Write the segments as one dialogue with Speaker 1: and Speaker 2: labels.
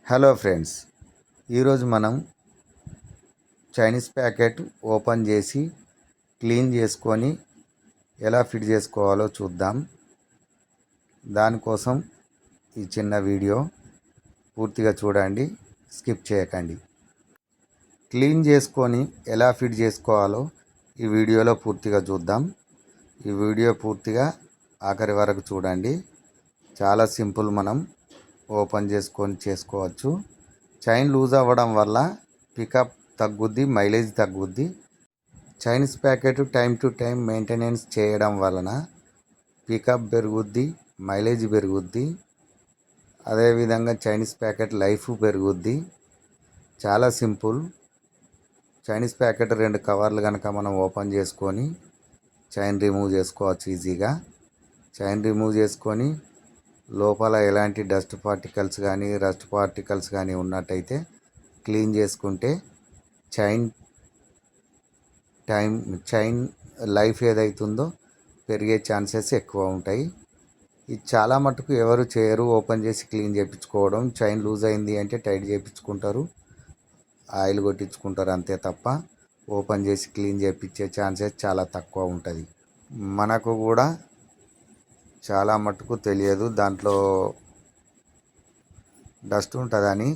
Speaker 1: Hello friends, ఈరోజు మనం Chinese packet open చేసి క్లీన్ చేసుకొని ఎలా ఫిట్ చేసుకోవాలో చూద్దాం. దానికోసం ఈ చిన్న వీడియో పూర్తిగా చూడండి, స్కిప్ చేయకండి. క్లీన్ చేసుకొని ఎలా ఫిట్ చేసుకోవాలో ఈ వీడియోలో పూర్తిగా చూద్దాం. ఈ వీడియో పూర్తిగా ఆఖరి వరకు చూడండి. చాలా సింపుల్, మనం ఓపెన్ చేసుకొని చేసుకోవచ్చు. చైన్ లూజ్ అవ్వడం వల్ల పికప్ తగ్గుద్ది, మైలేజ్ తగ్గుద్ది. Chinese packet time to time maintenance చేయడం వలన పికప్ పెరుగుద్ది, మైలేజ్ పెరుగుద్ది. అదేవిధంగా చైనీస్ ప్యాకెట్ లైఫ్ పెరుగుద్ది. చాలా సింపుల్. చైనీస్ ప్యాకెట్ 2 కవర్లు కనుక మనం ఓపెన్ చేసుకొని చైన్ రిమూవ్ చేసుకోవచ్చు ఈజీగా. చైన్ రిమూవ్ చేసుకొని లోపల ఎలాంటి డస్ట్ పార్టికల్స్ కానీ రస్ట్ పార్టికల్స్ కానీ ఉన్నట్టయితే క్లీన్ చేసుకుంటే చైన్ లైఫ్ ఏదైతుందో పెరిగే ఛాన్సెస్ ఎక్కువ ఉంటాయి. ఇది చాలా మటుకు ఎవరు చేయరు, ఓపెన్ చేసి క్లీన్ చేయించుకోవడం. చైన్ లూజ్ అయింది అంటే టైట్ చేయించుకుంటారు, ఆయిల్ కొట్టించుకుంటారు, అంతే తప్ప ఓపెన్ చేసి క్లీన్ చేయించే ఛాన్సెస్ చాలా తక్కువ ఉంటుంది. మనకు కూడా చాలా మటుకు తెలియదు దాంట్లో డస్ట్ ఉంటుందని.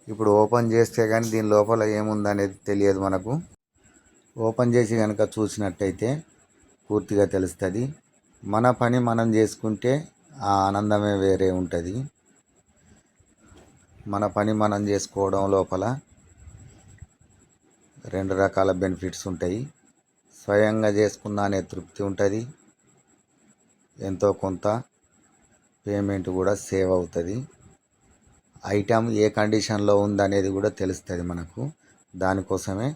Speaker 1: ఇప్పుడు ఓపెన్ చేస్తే కానీ దీని లోపల ఏముందనేది తెలియదు మనకు. ఓపెన్ చేసి కనుక చూసినట్టయితే పూర్తిగా తెలుస్తుంది. మన పని మనం చేసుకుంటే ఆ ఆనందమే వేరే ఉంటుంది. మన పని మనం చేసుకోవడం లోపల 2 రకాల బెనిఫిట్స్ ఉంటాయి. స్వయంగా చేసుకున్నా అనే తృప్తి ఉంటుంది, ఎంతో కొంత పేమెంట్ కూడా సేవ్ అవుతుంది. ఐటమ్ ఏ కండిషన్లో ఉందనేది కూడా తెలుస్తుంది మనకు. దానికోసమే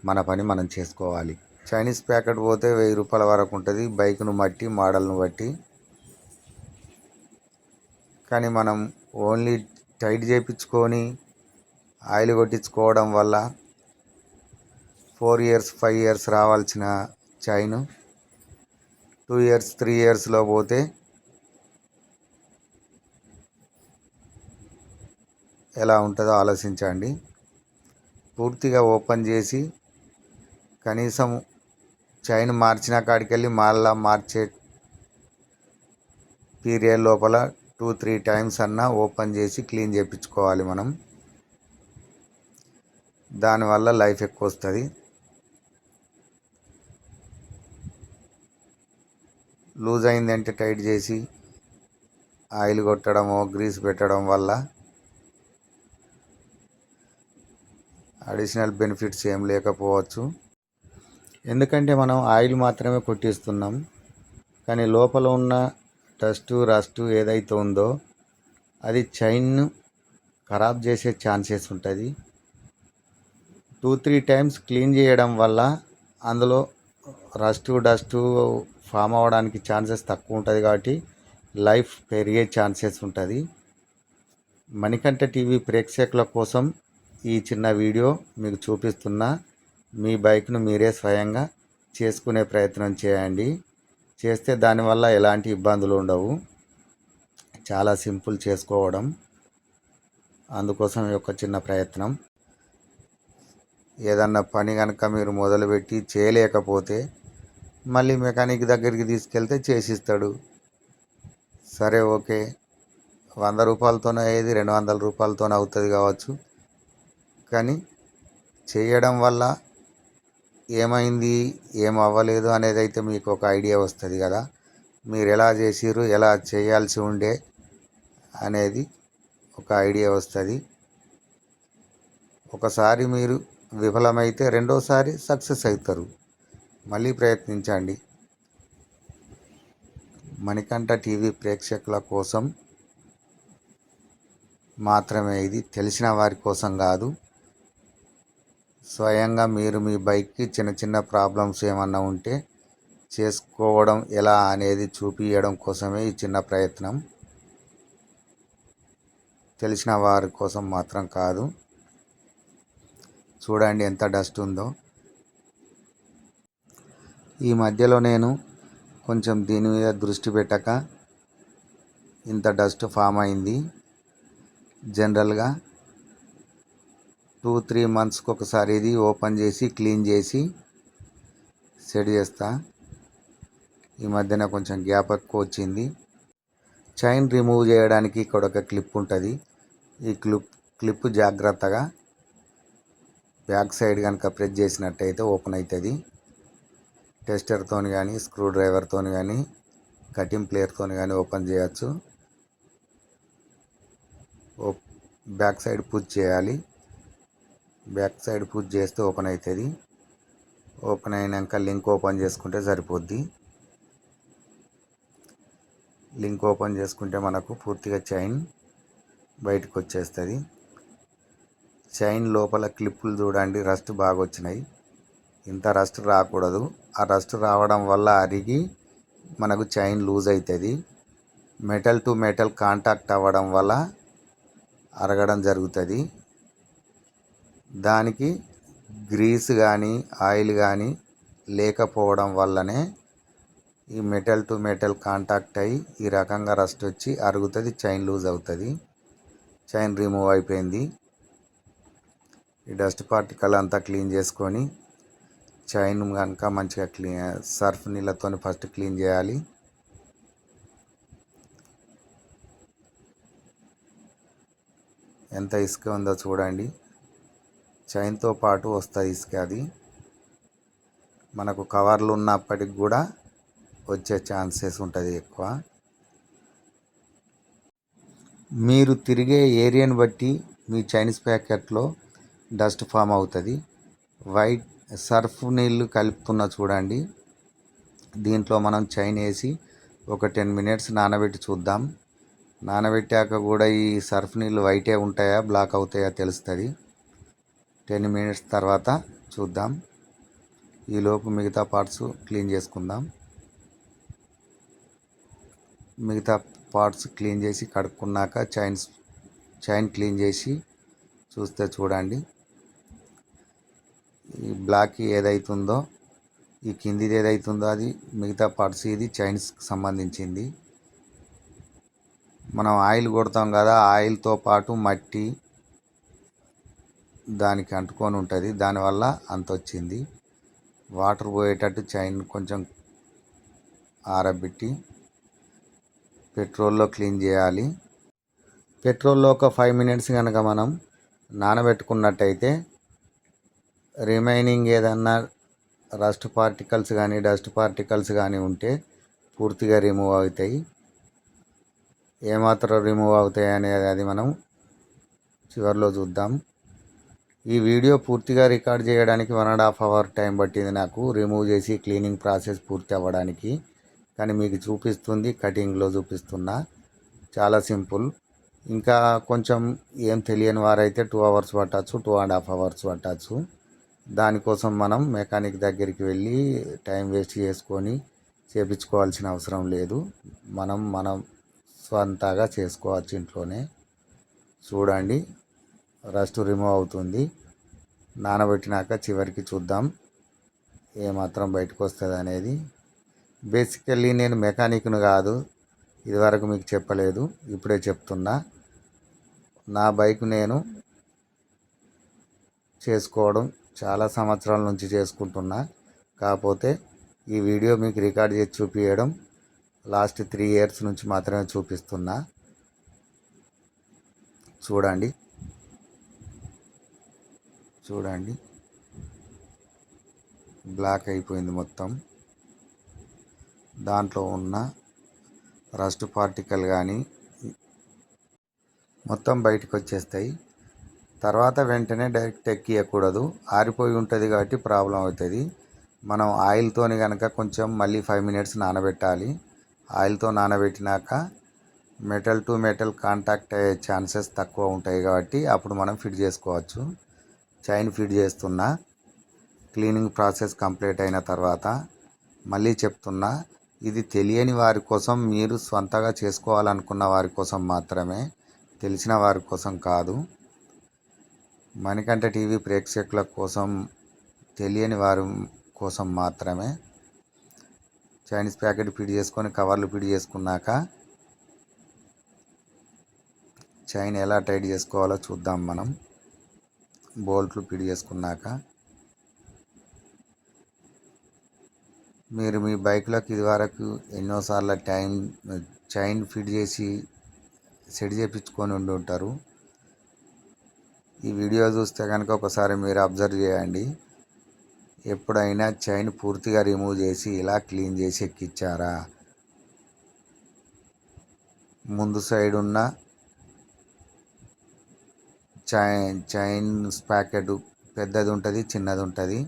Speaker 1: మన పని మనం చేసుకోవాలి. చైనీస్ ప్యాకెట్ పోతే 1000 రూపాయల వరకు ఉంటుంది, బైక్ను బట్టి మోడల్ను బట్టి. కానీ మనం ఓన్లీ టైట్ చేయించుకొని ఆయిల్ కొట్టించుకోవడం వల్ల 4 ఇయర్స్ 5 ఇయర్స్ రావాల్సిన చైన్ 2 ఇయర్స్ 3 ఇయర్స్లో పోతే ఎలా ఉంటుందో ఆలోచించండి. పూర్తిగా ఓపెన్ చేసి కనీసం చైన్ మార్చిన కాడికి వెళ్ళి మళ్ళా మార్చే పీరియడ్ లోపల 2-3 టైమ్స్ అన్నా ఓపెన్ చేసి క్లీన్ చేయించుకోవాలి మనం. దానివల్ల లైఫ్ ఎక్కువ వస్తుంది. లూజ్ అయిందంటే టైట్ చేసి ఆయిల్ కొట్టడమో గ్రీస్ పెట్టడం వల్ల అడిషనల్ బెనిఫిట్స్ ఏం లేకపోవచ్చు. ఎందుకంటే మనం ఆయిల్ మాత్రమే కొట్టిస్తున్నాం, కానీ లోపల ఉన్న డస్ట్ రస్ట్ ఏదైతే ఉందో అది చైన్ను ఖరాబ్ చేసే ఛాన్సెస్ ఉంటుంది. 2-3 టైమ్స్ క్లీన్ చేయడం వల్ల అందులో డస్ట్ ఫామ్ అవ్వడానికి ఛాన్సెస్ తక్కువ ఉంటుంది, కాబట్టి లైఫ్ పెరిగే ఛాన్సెస్ ఉంటుంది. మణికంఠ టీవీ ప్రేక్షకుల కోసం ఈ చిన్న వీడియో మీకు చూపిస్తున్నా. మీ బైక్ను మీరే స్వయంగా చేసుకునే ప్రయత్నం చేయండి. చేస్తే దానివల్ల ఎలాంటి ఇబ్బందులు ఉండవు. చాలా సింపుల్ చేసుకోవడం. అందుకోసం ఒక చిన్న ప్రయత్నం. ఏదన్నా పని కనుక మీరు మొదలుపెట్టి చేయలేకపోతే మళ్ళీ మెకానిక్ దగ్గరికి తీసుకెళ్తే చేసిస్తాడు. సరే, ఓకే, 100 రూపాయలతోనే అయ్యేది 200 రూపాయలతోనే అవుతుంది కావచ్చు, కానీ చేయడం వల్ల ఏమైంది ఏం అవ్వలేదు అనేది అయితే మీకు ఒక ఐడియా వస్తుంది కదా. మీరు ఎలా చేసిర్రు, ఎలా చేయాల్సి ఉండే అనేది ఒక ఐడియా వస్తుంది. ఒకసారి మీరు విఫలమైతే రెండోసారి సక్సెస్ అవుతారు. మళ్ళీ ప్రయత్నించండి. మణికంఠ టీవీ ప్రేక్షకుల కోసం మాత్రమే ఇది, తెలిసిన వారి కోసం కాదు. స్వయంగా మీరు మీ బైక్కి చిన్న చిన్న ప్రాబ్లమ్స్ ఏమన్నా ఉంటే చేసుకోవడం ఎలా అనేది చూపించడం కోసమే ఈ చిన్న ప్రయత్నం. తెలిసిన వారి కోసం మాత్రం కాదు. చూడండి ఎంత డస్ట్ ఉందో. ఈ మధ్యలో నేను కొంచెం దీని మీద దృష్టి పెట్టక ఇంత డస్ట్ ఫామ్ అయింది. జనరల్గా 2-3 మంత్స్కి ఒకసారి ఇది ఓపెన్ చేసి క్లీన్ చేసి సెట్ చేస్తా. ఈ మధ్యన కొంచెం గ్యాప్ ఎక్కువ వచ్చింది. చైన్ రిమూవ్ చేయడానికి ఇక్కడ ఒక క్లిప్ ఉంటుంది. ఈ క్లిప్ జాగ్రత్తగా బ్యాక్ సైడ్ కనుక ప్రెస్ చేసినట్టయితే ఓపెన్ అవుతుంది. టెస్టర్తో కానీ స్క్రూ డ్రైవర్తో కానీ కటింగ్ ప్లేయర్తో కానీ ఓపెన్ చేయొచ్చు. బ్యాక్ సైడ్ పుష్ చేయాలి. బ్యాక్ సైడ్ పుష్ చేస్తే ఓపెన్ అవుతుంది. ఓపెన్ అయినాక లింక్ ఓపెన్ చేసుకుంటే సరిపోద్ది. లింక్ ఓపెన్ చేసుకుంటే మనకు పూర్తిగా చైన్ బయటకు వచ్చేస్తుంది. చైన్ లోపల క్లిప్పులు చూడండి, రస్ట్ బాగా వచ్చినాయి. ఇంత రస్ట్ రాకూడదు. ఆ రస్ట్ రావడం వల్ల అరిగి మనకు చైన్ లూజ్ అవుతుంది. మెటల్ టు మెటల్ కాంటాక్ట్ అవ్వడం వల్ల అరగడం జరుగుతుంది. దానికి గ్రీస్ కానీ ఆయిల్ కానీ లేకపోవడం వల్లనే ఈ మెటల్ టు మెటల్ కాంటాక్ట్ అయ్యి ఈ రకంగా రస్ట్ వచ్చి అరుగుతుంది, చైన్ లూజ్ అవుతుంది. చైన్ రిమూవ్ అయిపోయింది. ఈ డస్ట్ పార్టికల్ అంతా క్లీన్ చేసుకొని చైన్ కనుక మంచిగా సర్ఫ్ నీళ్ళతో ఫస్ట్ క్లీన్ చేయాలి. ఎంత ఇసుక ఉందో చూడండి. చైన్తో పాటు వస్తుంది ఇసుక. అది మనకు కవర్లు ఉన్నప్పటికి కూడా వచ్చే ఛాన్సెస్ ఉంటుంది ఎక్కువ. మీరు తిరిగే ఏరియాని బట్టి మీ చైనీస్ ప్యాకెట్లో డస్ట్ ఫామ్ అవుతుంది. వైట్ సర్ఫ్ నీళ్ళు కలుపుతున్న చూడండి. దీంట్లో మనం చైన్ వేసి ఒక 10 మినిట్స్ నానబెట్టి చూద్దాం. నానబెట్టాక కూడా ఈ సర్ఫ్ నీళ్ళు వైటే ఉంటాయా బ్లాక్ అవుతాయా తెలుస్తుంది. 10 మినిట్స్ తర్వాత చూద్దాం. ఈలోపు మిగతా పార్ట్స్ క్లీన్ చేసుకుందాం. మిగతా పార్ట్స్ క్లీన్ చేసి కడుక్కున్నాక చైన్ క్లీన్ చేసి చూస్తే చూడండి, ఈ బ్లాక్ ఏదైతుందో ఈ కిందిది ఏదైతుందో అది మిగతా పార్ట్స్, ఇది చైన్స్కి సంబంధించింది. మనం ఆయిల్ కొడతాం కదా, ఆయిల్తో పాటు మట్టి దానికి అంటుకొని ఉంటుంది. దానివల్ల అంత వచ్చింది. వాటర్ పోయేటట్టు చైన్ కొంచెం ఆరబెట్టి పెట్రోల్లో క్లీన్ చేయాలి. పెట్రోల్లో ఒక 5 మినిట్స్ కనుక మనం నానబెట్టుకున్నట్టయితే రిమైనింగ్ ఏదన్నా రస్ట్ పార్టికల్స్ కానీ డస్ట్ పార్టికల్స్ కానీ ఉంటే పూర్తిగా రిమూవ్ అవుతాయి. ఏమాత్రం రిమూవ్ అవుతాయి అనేది అది మనం చివరిలో చూద్దాం. ఈ వీడియో పూర్తిగా రికార్డ్ చేయడానికి 1.5 అవర్ టైం పట్టింది నాకు, రిమూవ్ చేసి క్లీనింగ్ ప్రాసెస్ పూర్తి అవ్వడానికి. కానీ మీకు చూపిస్తుంది, కటింగ్లో చూపిస్తున్నా. చాలా సింపుల్. ఇంకా కొంచెం ఏం తెలియని వారైతే 2 అవర్స్ పట్టచ్చు, 2.5 అవర్స్ పట్టచ్చు. దానికోసం మనం మెకానిక్ దగ్గరికి వెళ్ళి టైం వేస్ట్ చేసుకొని చేపించుకోవాల్సిన అవసరం లేదు. మనం స్వంతగా చేసుకోవచ్చు ఇంట్లోనే. చూడండి, రస్ట్ రిమూవ్ అవుతుంది. నానబెట్టినాక చివరికి చూద్దాం ఏమాత్రం బయటకు వస్తుంది అనేది. బేసికల్లీ నేను మెకానిక్ను కాదు, ఇదివరకు మీకు చెప్పలేదు, ఇప్పుడే చెప్తున్నా. నా బైక్ నేను చేసుకోవడం చాలా సంవత్సరాల నుంచి చేసుకుంటున్నా. కాకపోతే ఈ వీడియో మీకు రికార్డ్ చేసి చూపించడం లాస్ట్ 3 ఇయర్స్ నుంచి మాత్రమే చూపిస్తున్నా. చూడండి బ్లాక్ అయిపోయింది మొత్తం. దాంట్లో ఉన్న రస్ట్ పార్టికల్ కానీ మొత్తం బయటకు వచ్చేస్తాయి. తర్వాత వెంటనే డైరెక్ట్ ఎక్కియకూడదు, ఆరిపోయి ఉంటుంది కాబట్టి ప్రాబ్లం అవుతుంది. మనం ఆయిల్తోని కనుక కొంచెం మళ్ళీ 5 మినిట్స్ నానబెట్టాలి. ఆయిల్తో నానబెట్టినాక మెటల్ టు మెటల్ కాంటాక్ట్ అయ్యే ఛాన్సెస్ తక్కువ ఉంటాయి కాబట్టి అప్పుడు మనం ఫిట్ చేసుకోవచ్చు. చైన్ ఫిట్ చేస్తున్నా. క్లీనింగ్ ప్రాసెస్ కంప్లీట్ అయిన తర్వాత మళ్ళీ చెప్తున్నా, ఇది తెలియని వారి కోసం, మీరు స్వంతగా చేసుకోవాలనుకున్న వారి కోసం మాత్రమే, తెలిసిన వారి కోసం కాదు. మణికంఠ టీవీ ప్రేక్షకుల కోసం, తెలియని వారి కోసం మాత్రమే. చైనీస్ ప్యాకెట్ ఫిట్ చేసుకొని కవర్లు ఫిట్ చేసుకున్నాక చైన్ ఎలా టైట్ చేసుకోవాలో చూద్దాం మనం. బోల్ట్లు ఫిట్ చేసుకున్నాక మీరు మీ బైక్లోకి ఇదివరకు ఎన్నోసార్లు చైన్ ఫిట్ చేసి సెట్ చేయించుకొని ఉండి ఉంటారు. ఈ వీడియో చూస్తే కనుక ఒకసారి మీరు అబ్జర్వ్ చేయండి. ఎప్పుడైనా చైన్ పూర్తిగా రిమూవ్ చేసి ఇలా క్లీన్ చేసి ఎక్కించారా? ముందు సైడ్ ఉన్న చైన్ ప్యాకెట్ పెద్దది ఉంటుంది, చిన్నది ఉంటుంది.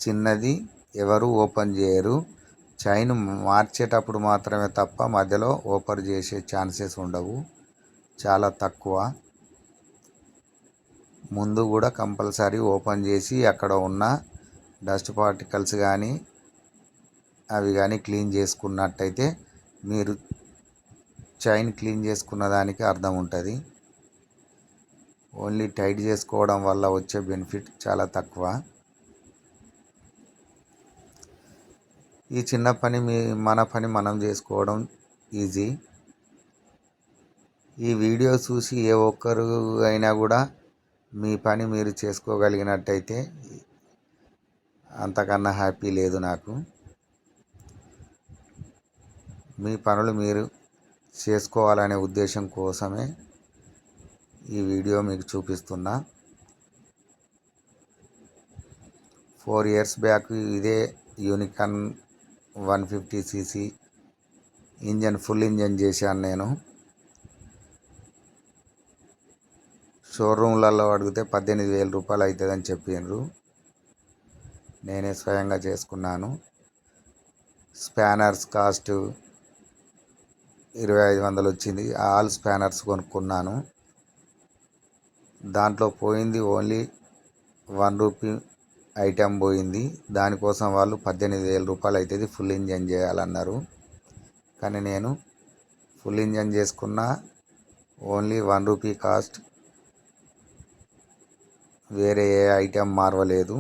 Speaker 1: చిన్నది ఎవరు ఓపెన్ చేయరు. చైన్ మార్చేటప్పుడు మాత్రమే తప్ప మధ్యలో ఓపెన్ చేసే ఛాన్సెస్ ఉండవు, చాలా తక్కువ. ముందు కూడా కంపల్సరీ ఓపెన్ చేసి అక్కడ ఉన్న డస్ట్ పార్టికల్స్ కానీ అవి కానీ క్లీన్ చేసుకున్నట్టయితే మీరు చైన్ క్లీన్ చేసుకున్న దానికి అర్థం ఉంటుంది. ఓన్లీ టైట్ చేసుకోవడం వల్ల వచ్చే బెనిఫిట్ చాలా తక్కువ. ఈ చిన్న పని మన పని మనం చేసుకోవడం ఈజీ. ఈ వీడియో చూసి ఏ ఒక్కరు అయినా కూడా మీ పని మీరు చేసుకోగలిగినట్టయితే అంతకన్నా హ్యాపీ లేదు నాకు. మీ పనులు మీరు చేసుకోవాలనే ఉద్దేశం కోసమే ఈ వీడియో మీకు చూపిస్తున్నా. 4 years బ్యాక్ ఇదే unicorn 150cc engine full engine చేశాను నేను. షోరూమ్లలో అడిగితే 18,000 రూపాయలు అవుతుందని చెప్పిండ్రు. నేనే స్వయంగా చేసుకున్నాను. స్పానర్స్ కాస్ట్ 2,500 వచ్చింది. ఆల్ స్పానర్స్ కొనుక్కున్నాను. దాంట్లో పోయింది ఓన్లీ 1 రూపీ ఐటెం పోయింది. దానికోసం వాళ్ళు 18,000 రూపాయలు అవుతుంది, ఫుల్ ఇంజన్ చేయాలన్నారు. కానీ నేను ఫుల్ ఇంజన్ చేసుకున్న ఓన్లీ 1 రూపీ కాస్ట్, వేరే ఏ ఐటెం మార్వలేదు.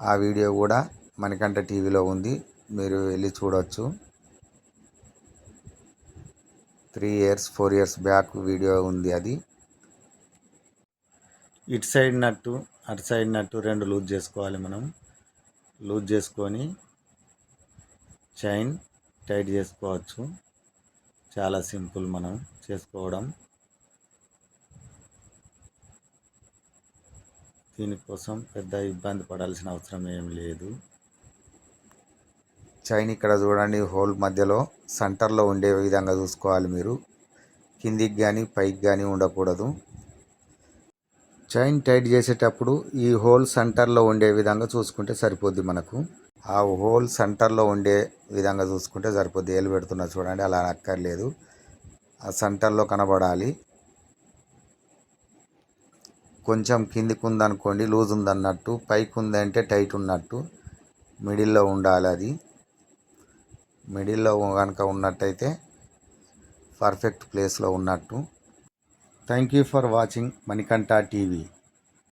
Speaker 1: ఆ వీడియో కూడా మణికంఠ టీవీలో ఉంది, మీరు వెళ్ళి చూడవచ్చు. 3 years 4 years బ్యాక్ వీడియో ఉంది అది. ఇటు సైడ్ నట్టు అటు సైడ్ నట్టు 2 లూజ్ చేసుకోవాలి మనం. లూజ్ చేసుకొని చైన్ టైట్ చేసుకోవచ్చు. చాలా సింపుల్ మనం చేసుకోవడం. దీనికోసం పెద్ద ఇబ్బంది పడాల్సిన అవసరం ఏం లేదు. చైన్ ఇక్కడ చూడండి, హోల్ మధ్యలో సెంటర్లో ఉండే విధంగా చూసుకోవాలి మీరు. కిందికి కానీ పైకి కానీ ఉండకూడదు. చైన్ టైట్ చేసేటప్పుడు ఈ హోల్ సెంటర్లో ఉండే విధంగా చూసుకుంటే సరిపోద్ది మనకు. ఆ హోల్ సెంటర్లో ఉండే విధంగా చూసుకుంటే సరిపోద్ది. ఏలు పెడుతున్నా చూడండి, అలా అక్కర్లేదు, ఆ సెంటర్లో కనబడాలి. కొంచెం కిందికి ఉందనుకోండి లూజ్ ఉందన్నట్టు, పైకి ఉందంటే టైట్ ఉన్నట్టు. మిడిల్లో ఉండాలి అది. మిడిల్లో కనుక ఉన్నట్టయితే పర్ఫెక్ట్ ప్లేస్లో ఉన్నట్టు. Thank you for watching Manikanta TV.